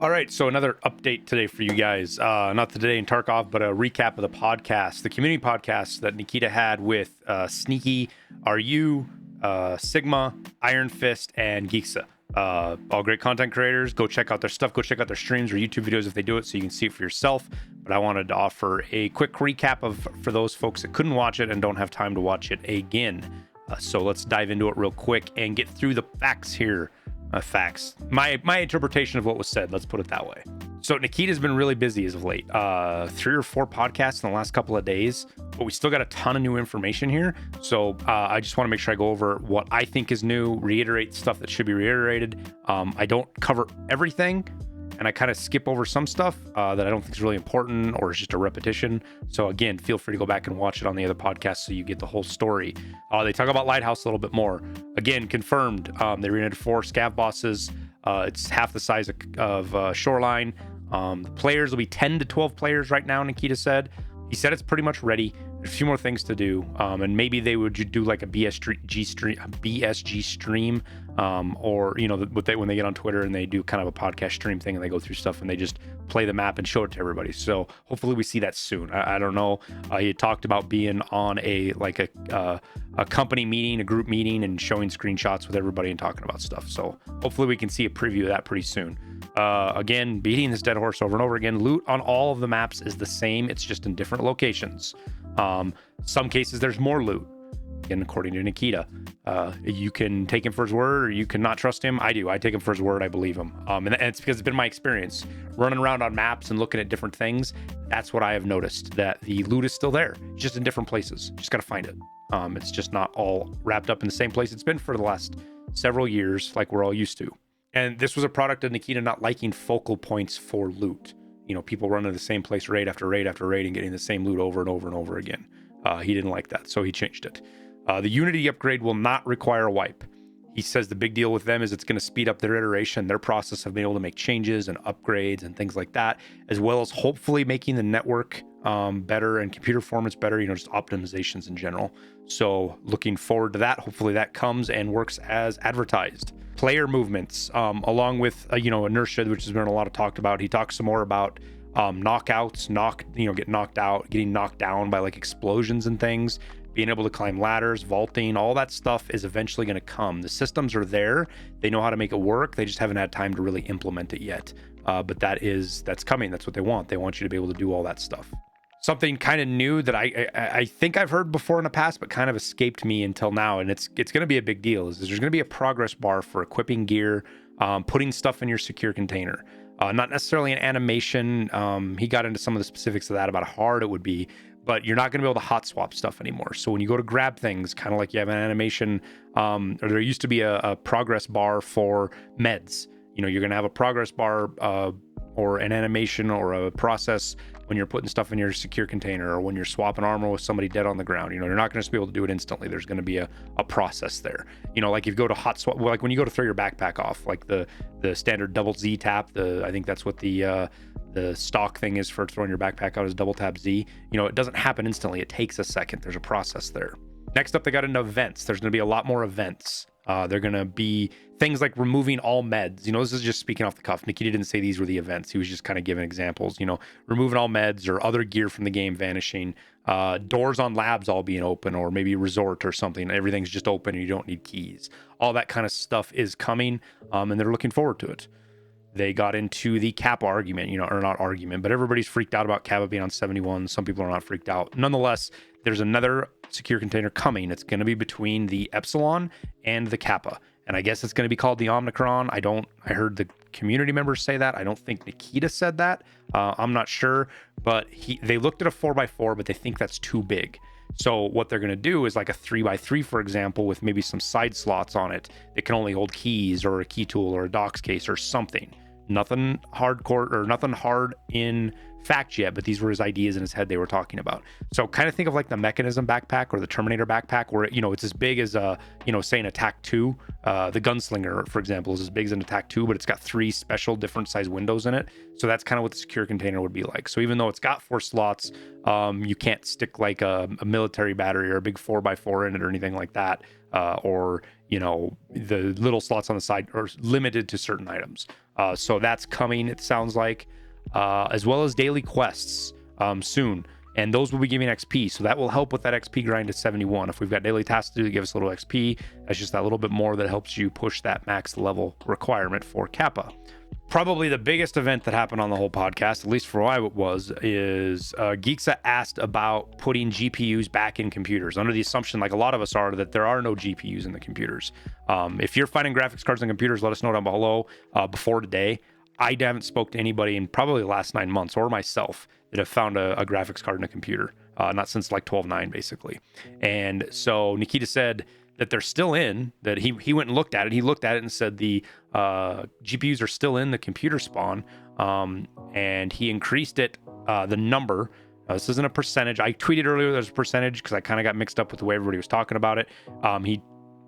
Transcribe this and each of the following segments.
All right, so another update today for you guys. Not today in Tarkov, but a recap of the podcast, the community podcast that Nikita had with SneakyRU, Sigma, Ironfist, and Geekseh. All great content creators. Go check out their stuff. Go check out their streams or YouTube videos if they do it, so you can see it for yourself. But I wanted to offer a quick recap for those folks that couldn't watch it and don't have time to watch it again. So let's dive into it real quick and get through the facts here. Facts. My interpretation of what was said, let's put it that way. So Nikita's been really busy as of late. 3 or 4 podcasts in the last couple of days, but we still got a ton of new information here. So I just want to make sure I go over what I think is new, reiterate stuff that should be reiterated. I don't cover everything, and I kind of skip over some stuff that I don't think is really important or is just a repetition. So again, feel free to go back and watch it on the other podcast so you get the whole story. They talk about Lighthouse a little bit more. Again, confirmed. They reunited 4 scav bosses. It's half the size of Shoreline. The players will be 10 to 12 players right now, Nikita said. He said it's pretty much ready. There's a few more things to do, and maybe they would do like a BSG stream, or when they get on Twitter and they do kind of a podcast stream thing and they go through stuff and they just play the map and show it to everybody. So hopefully we see that soon. I don't know. He talked about being on a company meeting, a group meeting, and showing screenshots with everybody and talking about stuff. So hopefully we can see a preview of that pretty soon. Again, beating this dead horse over and over again. Loot on all of the maps is the same. It's just in different locations. Some cases there's more loot. Again, according to Nikita, you can take him for his word or you cannot trust him. I do. I take him for his word. I believe him. And it's because it's been my experience running around on maps and looking at different things. That's what I have noticed, that the loot is still there, just in different places. You just got to find it. It's just not all wrapped up in the same place it's been for the last several years, like we're all used to. And this was a product of Nikita not liking focal points for loot. People running to the same place raid after raid after raid and getting the same loot over and over and over again. He didn't like that, so he changed it. The Unity upgrade will not require a wipe. He says the big deal with them is it's going to speed up their iteration, their process of being able to make changes and upgrades and things like that, as well as hopefully making the network better and computer performance better, just optimizations in general. So looking forward to that. Hopefully that comes and works as advertised. Player movements, along with Inertia, which has been a lot of talked about. He talks some more about knockouts, get knocked out, getting knocked down by like explosions and things, being able to climb ladders, vaulting, all that stuff is eventually going to come. The systems are there. They know how to make it work. They just haven't had time to really implement it yet. But that's coming. That's what they want. They want you to be able to do all that stuff. Something kind of new that I think I've heard before in the past, but kind of escaped me until now, and it's going to be a big deal, is there's going to be a progress bar for equipping gear, putting stuff in your secure container. Not necessarily an animation. He got into some of the specifics of that about how hard it would be, but you're not going to be able to hot swap stuff anymore. So when you go to grab things, kind of like you have an animation, or there used to be a progress bar for meds. You're going to have a progress bar or an animation or a process when you're putting stuff in your secure container or when you're swapping armor with somebody dead on the ground. You're not going to be able to do it instantly. There's going to be a process there. Like if you go to hot swap, like when you go to throw your backpack off, like the standard double Z tap, I think that's what the stock thing is for throwing your backpack out, is double tap Z. It doesn't happen instantly. It takes a second. There's a process there. Next up, they got into events. There's going to be a lot more events. They're going to be things like removing all meds. This is just speaking off the cuff. Nikita didn't say these were the events. He was just kind of giving examples, removing all meds or other gear from the game vanishing, doors on labs all being open, or maybe resort or something. Everything's just open and you don't need keys. All that kind of stuff is coming, and they're looking forward to it. They got into the KAPPA argument, or not argument, but everybody's freaked out about KAPPA being on 71. Some people are not freaked out. Nonetheless, there's another secure container coming. It's going to be between the Epsilon and the KAPPA. And I guess it's going to be called the OMICRON. I heard the community members say that. I don't think Nikita said that. I'm not sure, but they looked at a 4x4, but they think that's too big. So what they're going to do is like a 3x3, for example, with maybe some side slots on it that can only hold keys or a key tool or a docs case or something. Nothing hardcore or nothing hard in fact yet, but these were his ideas in his head they were talking about. So kind of think of like the Mechanism backpack or the Terminator backpack, where it's as big as say an Attack 2. The Gunslinger, for example, is as big as an Attack 2, but it's got 3 special different size windows in it. So that's kind of what the secure container would be like. So even though it's got 4 slots, you can't stick like a military battery or a big 4x4 in it or anything like that. Or the little slots on the side are limited to certain items. So that's coming, it sounds like, as well as daily quests soon. And those will be giving XP. So that will help with that XP grind to 71. If we've got daily tasks to do, give us a little XP. That's just that little bit more that helps you push that max level requirement for KAPPA. Probably the biggest event that happened on the whole podcast, at least for what it was, is Geekseh asked about putting GPUs back in computers, under the assumption, like a lot of us are, that there are no GPUs in the computers. If you're finding graphics cards in computers, let us know down below. Before today, I haven't spoke to anybody in probably the last 9 months, or myself, that have found a graphics card in a computer. Not since like 12.9, basically. And so Nikita said that they're still in, that he went and looked at it. He looked at it and said the GPUs are still in the computer spawn, and he increased it, the number. This isn't a percentage. I tweeted earlier there's a percentage because I kind of got mixed up with the way everybody was talking about it. He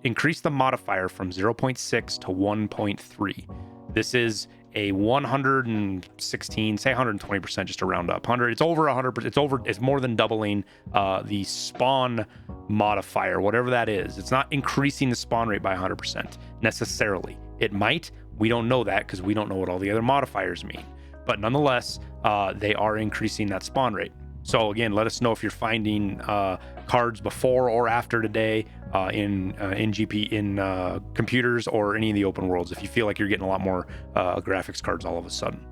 increased the modifier from 0.6 to 1.3. This is a 116, say 120%, just to round up. 100, it's over 100%. It's more than doubling the spawn modifier, whatever that is. It's not increasing the spawn rate by 100% necessarily. It might. We don't know that because we don't know what all the other modifiers mean. But nonetheless, they are increasing that spawn rate. So again, let us know if you're finding cards before or after today in computers or any of the open worlds, if you feel like you're getting a lot more graphics cards all of a sudden.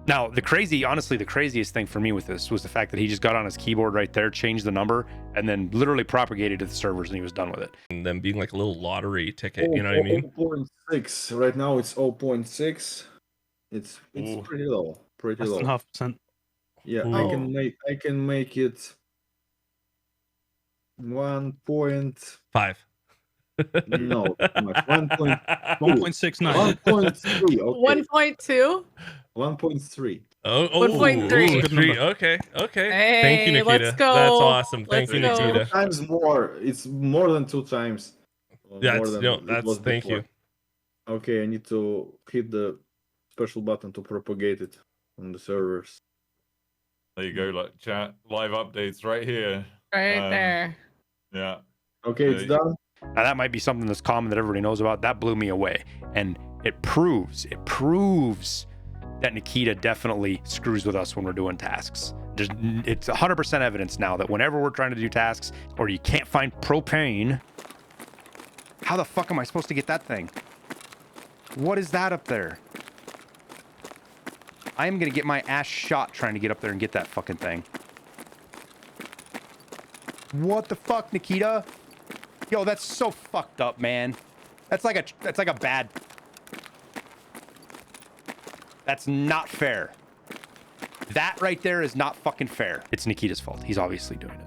Now, honestly, the craziest thing for me with this was the fact that he just got on his keyboard right there, changed the number, and then literally propagated to the servers, and he was done with it. And then being like a little lottery ticket, you know what I mean? 0.6. Right now it's 0.6. It's pretty low. Pretty low. 0.5%. Yeah, I can make it 1.5. No, 1.69. 1.3. Okay. 1.2. 1.3. Oh, 1.3. Okay. Hey, thank you, Nikita. let's go. That's awesome. Thank you, Let's go. Nikita. 2 times more. It's more than 2 times. Yeah, More than it was thank before. you. Okay, I need to hit the special button to propagate it on the servers. There you go, like chat live updates right here. Right there. Yeah. Okay, it's done. Now that might be something that's common that everybody knows about. That blew me away, and it proves that Nikita definitely screws with us when we're doing tasks. It's 100% evidence now that whenever we're trying to do tasks or you can't find propane, how the fuck am I supposed to get that thing? What is that up there? I am gonna get my ass shot trying to get up there and get that fucking thing. What the fuck, Nikita? Yo, that's so fucked up, man. That's like a bad. That's not fair. That right there is not fucking fair. It's Nikita's fault. He's obviously doing it.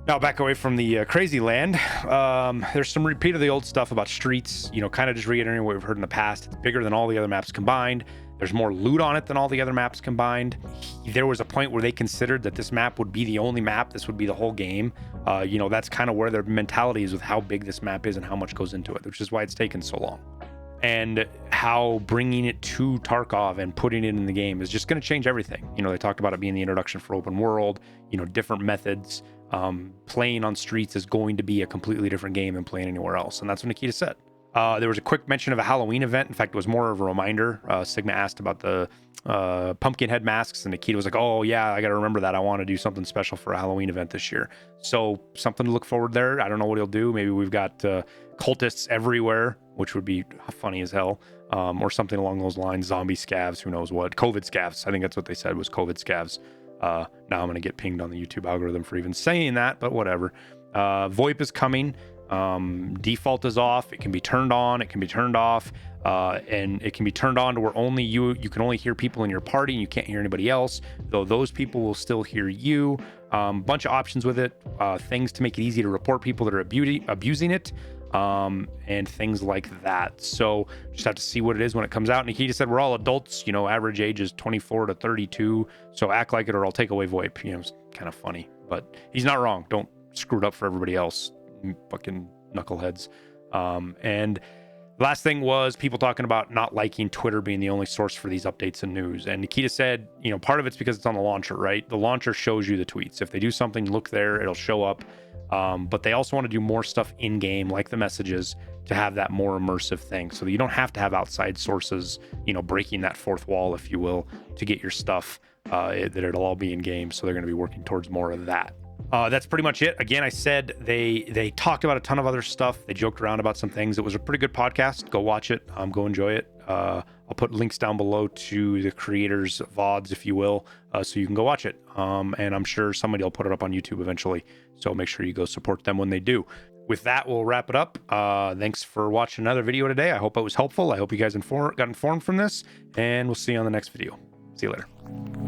Now back away from the crazy land, there's some repeat of the old stuff about streets, kind of just reiterating what we've heard in the past. It's bigger than all the other maps combined. There's more loot on it than all the other maps combined. There was a point where they considered that this map would be the only map. This would be the whole game. That's kind of where their mentality is with how big this map is and how much goes into it, which is why it's taken so long. And how bringing it to Tarkov and putting it in the game is just going to change everything. They talked about it being the introduction for open world, different methods. Playing on streets is going to be a completely different game than playing anywhere else. And that's what Nikita said. There was a quick mention of a Halloween event. In fact, it was more of a reminder. Sigma asked about the pumpkin head masks, and Nikita was like, oh yeah, I got to remember that. I want to do something special for a Halloween event this year. So something to look forward there. I don't know what he'll do. Maybe we've got cultists everywhere, which would be funny as hell. Or something along those lines. Zombie scavs, who knows what. COVID scavs. I think that's what they said was COVID scavs. Now I'm going to get pinged on the YouTube algorithm for even saying that, but whatever. VoiP is coming. Default is off. It can be turned on. It can be turned off. And it can be turned on to where only you can only hear people in your party and you can't hear anybody else, though those people will still hear you. Bunch of options with it. Things to make it easy to report people that are abusing it. and things like that. So just have to see what it is when it comes out. Nikita said we're all adults, average age is 24 to 32, so act like it or I'll take away VoIP. It's kind of funny, but he's not wrong. Don't screw it up for everybody else, fucking knuckleheads. And last thing was people talking about not liking Twitter being the only source for these updates and news. And Nikita said, part of it's because it's on the launcher, right? The launcher shows you the tweets. If they do something, look there, it'll show up. But they also want to do more stuff in game, like the messages, to have that more immersive thing. So that you don't have to have outside sources, breaking that fourth wall, if you will, to get your stuff, that it'll all be in game. So they're going to be working towards more of that. That's pretty much it. Again, I said they talked about a ton of other stuff. They joked around about some things. It was a pretty good podcast. Go watch it. Go enjoy it. I'll put links down below to the creators' VODs, if you will, so you can go watch it. And I'm sure somebody will put it up on YouTube eventually. So make sure you go support them when they do. With that, we'll wrap it up. Thanks for watching another video today. I hope it was helpful. I hope you guys got informed from this, and we'll see you on the next video. See you later.